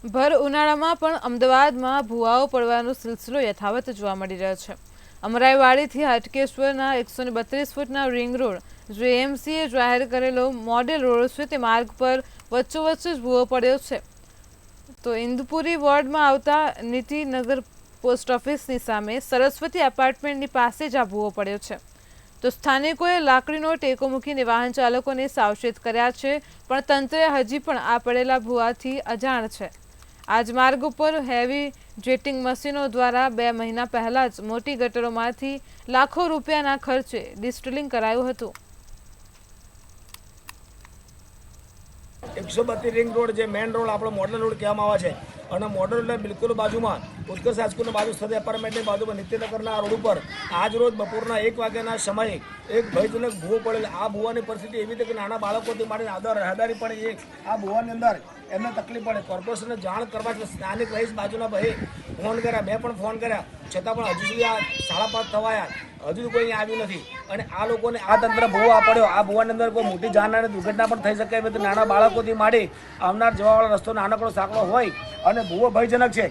ભર ઉનાળામાં પણ અમદાવાદમાં ભૂવાઓ પડવાનો સિલસિલો યથાવત જોવા મળી રહ્યો છે। અમરાઈવાડીથી હાટકેશ્વરના 132 ફૂટના રિંગ રોડ જે એમસીએ જાહેર કરેલો મોડેલ રોડ છે તે માર્ગ પર વચ્ચોવચ્ચ જ ભૂવો પડ્યો છે। તો ઇન્દુપુરી વોર્ડમાં આવતા નીતિનગર પોસ્ટ ઓફિસની સામે સરસ્વતી એપાર્ટમેન્ટની પાસે જ આ ભૂવો પડ્યો છે। તો સ્થાનિકોએ લાકડીનો ટેકો મૂકીને વાહન ચાલકોને સાવચેત કર્યા છે, પણ તંત્રએ હજી પણ આ પડેલા ભૂવાથી અજાણ છે। આજ માર્ગ ઉપર હેવી જેટિંગ મશીનો દ્વારા 2 મહિના પહેલા જ મોટી ગટરોમાંથી લાખો રૂપિયાના ખર્ચે ડિસ્ટિલિંગ કરાયું હતું। 132 રિંગ રોડ જે મેન રોડ આપણો મોડલ રોડ કહેવામાં આવે છે અને મોડલ રોડના બિલકુલ બાજુમાં ઉત્કર્ષ હાઈસ્કૂલની બાજુ સ્થિત એપાર્ટમેન્ટની બાજુમાં નિત્યનગરના રોડ ઉપર આજ રોજ બપોરના 1 વાગ્યાના સમયે એક ભયજનક ભૂવો પડેલ। આ ભૂવાની પરિસ્થિતિ એવી હતી કે નાના બાળકોથી માંડીને આદર રહેદારી પણ આ ભૂવાની અંદર એમને તકલીફ પડે। કોર્પોરેશનને જાણ કરવા સ્થાનિક રહીશ બાજુના ભાઈ ફોન કર્યા, મેં પણ ફોન કર્યા, છતાં પણ હજુ સુધી આ 5:30 થવાયા હજુ કોઈ આવ્યું નથી અને આ લોકોને આ તંત્ર ભૂવો પડ્યો। આ ભૂવાની અંદર કોઈ મોટી જાનહાની દુર્ઘટના પણ થઈ શકે એમ નાના બાળકોથી માંડી આવનાર જવાવાળો રસ્તો નાનકડો સાંકડો હોય અને ભૂવો ભયજનક છે।